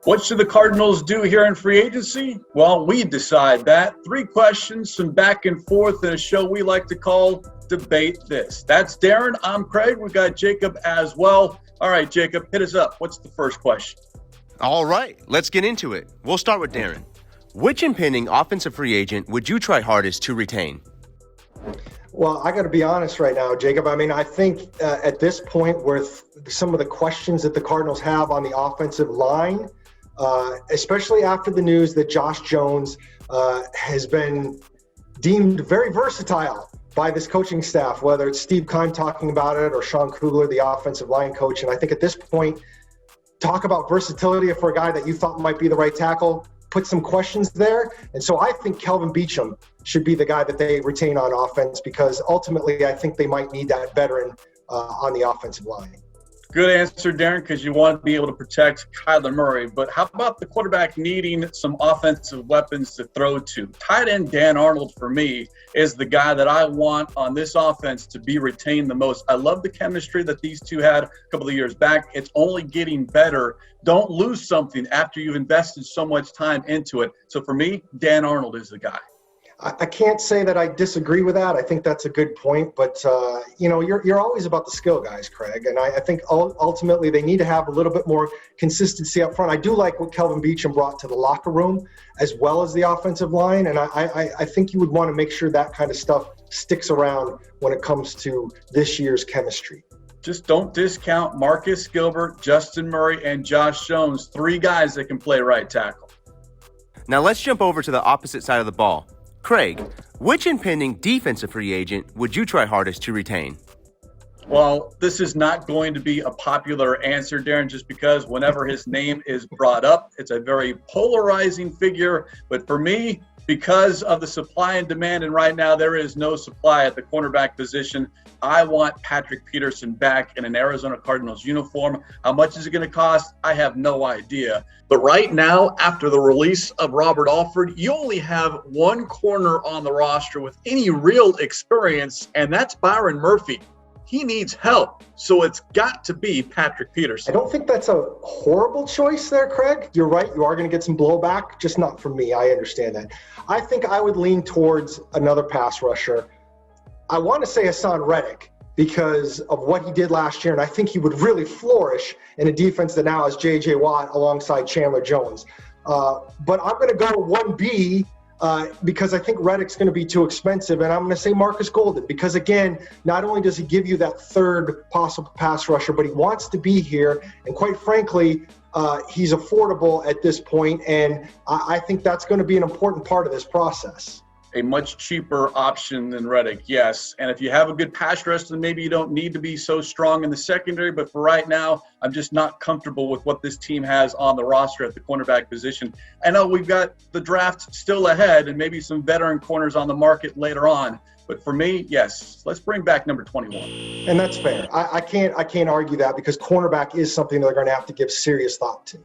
What should the Cardinals do here in free agency? Well, we decide that. 3 questions, some back and forth, in a show we like to call Debate This. That's Darren. I'm Craig. We've got Jacob as well. All right, Jacob, hit us up. What's the first question? All right, let's get into it. We'll start with Darren. Which impending offensive free agent would you try hardest to retain? Well, I got to be honest right now, Jacob. I mean, I think at this point, with some of the questions that the Cardinals have on the offensive line, especially after the news that Josh Jones has been deemed very versatile by this coaching staff, whether it's Steve Keim talking about it or Sean Kugler, the offensive line coach. And I think at this point, talk about versatility for a guy that you thought might be the right tackle, put some questions there. And so I think Kelvin Beachum should be the guy that they retain on offense, because ultimately I think they might need that veteran on the offensive line. Good answer, Darren, because you want to be able to protect Kyler Murray. But how about the quarterback needing some offensive weapons to throw to? Tight end Dan Arnold, for me, is the guy that I want on this offense to be retained the most. I love the chemistry that these two had a couple of years back. It's only getting better. Don't lose something after you've invested so much time into it. So for me, Dan Arnold is the guy. I can't say that I disagree with that. I think that's a good point, but you're always about the skill guys, Craig, and I think ultimately they need to have a little bit more consistency up front. I do like what Kelvin Beachum brought to the locker room as well as the offensive line, and I think you would want to make sure that kind of stuff sticks around when it comes to this year's chemistry. Just don't discount Marcus Gilbert, Justin Murray, and Josh Jones, 3 guys that can play right tackle. Now let's jump over to the opposite side of the ball. Craig, which impending defensive free agent would you try hardest to retain? Well, this is not going to be a popular answer, Darren, just because whenever his name is brought up, it's a very polarizing figure. But for me, because of the supply and demand, and right now there is no supply at the cornerback position, I want Patrick Peterson back in an Arizona Cardinals uniform. How much is it going to cost? I have no idea. But right now, after the release of Robert Alford, you only have one corner on the roster with any real experience, and that's Byron Murphy. He needs help, so it's got to be Patrick Peterson. I don't think that's a horrible choice there, Craig. You're right. You are going to get some blowback, just not from me. I understand that. I think I would lean towards another pass rusher. I want to say Hassan Reddick because of what he did last year, and I think he would really flourish in a defense that now has J.J. Watt alongside Chandler Jones. But I'm going to go 1B because I think Reddick's going to be too expensive, and I'm going to say Marcus Golden because, again, not only does he give you that third possible pass rusher, but he wants to be here, and quite frankly, he's affordable at this point, and I think that's going to be an important part of this process. A much cheaper option than Reddick, yes. And if you have a good pass rush, then maybe you don't need to be so strong in the secondary. But for right now, I'm just not comfortable with what this team has on the roster at the cornerback position. I know we've got the draft still ahead and maybe some veteran corners on the market later on. But for me, yes, let's bring back number 21. And that's fair. I can't argue that because cornerback is something they're going to have to give serious thought to.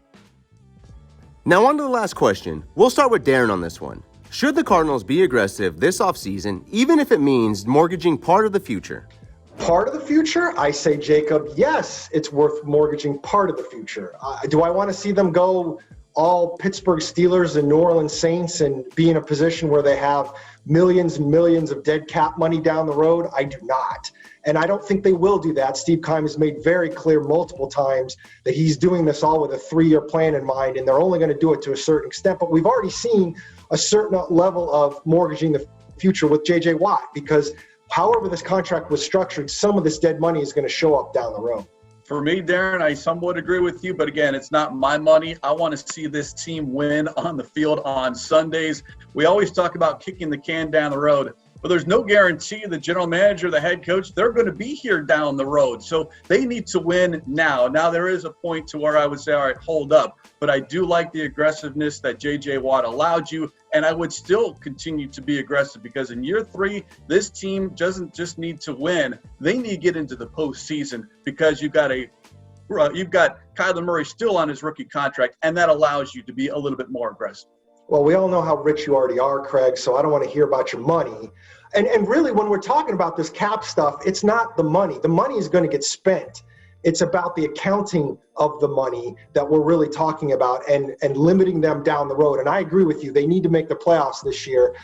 Now on to the last question. We'll start with Darren on this one. Should the Cardinals be aggressive this offseason, even if it means mortgaging part of the future? Part of the future? I say, Jacob, yes, it's worth mortgaging part of the future. Do I want to see them go all Pittsburgh Steelers and New Orleans Saints and be in a position where they have millions and millions of dead cap money down the road? I do not. And I don't think they will do that. Steve Keim has made very clear multiple times that he's doing this all with a 3-year plan in mind, and they're only going to do it to a certain extent. But we've already seen a certain level of mortgaging the future with J.J. Watt because however this contract was structured, some of this dead money is going to show up down the road. For me, Darren, I somewhat agree with you, but again, it's not my money. I want to see this team win on the field on Sundays. We always talk about kicking the can down the road, but there's no guarantee the general manager, the head coach, they're going to be here down the road. So they need to win now. Now, there is a point to where I would say, all right, hold up. But I do like the aggressiveness that J.J. Watt allowed you, and I would still continue to be aggressive because in year 3, this team doesn't just need to win. They need to get into the postseason because you've got Kyler Murray still on his rookie contract, and that allows you to be a little bit more aggressive. Well, we all know how rich you already are, Craig, so I don't want to hear about your money. And really, when we're talking about this cap stuff, it's not the money. The money is going to get spent. It's about the accounting of the money that we're really talking about and limiting them down the road. And I agree with you. They need to make the playoffs this year.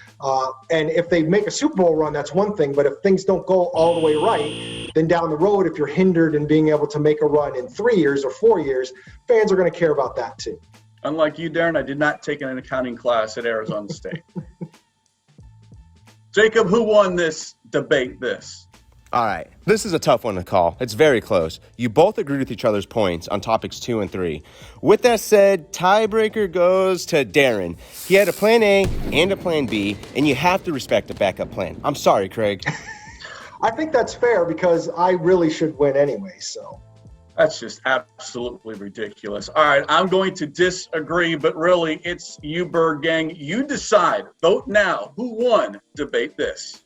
And if they make a Super Bowl run, that's one thing. But if things don't go all the way right, then down the road, if you're hindered in being able to make a run in 3 years or 4 years, fans are going to care about that too. Unlike you, Darren, I did not take an accounting class at Arizona State. Jacob, who won this debate? All right, this is a tough one to call. It's very close. You both agreed with each other's points on topics 2 and 3. With that said, tiebreaker goes to Darren. He had a plan A and a plan B, and you have to respect a backup plan. I'm sorry, Craig. I think that's fair because I really should win anyway, so. That's just absolutely ridiculous. All right, I'm going to disagree, but really, it's you, Bird Gang. You decide. Vote now. Who won? Debate this.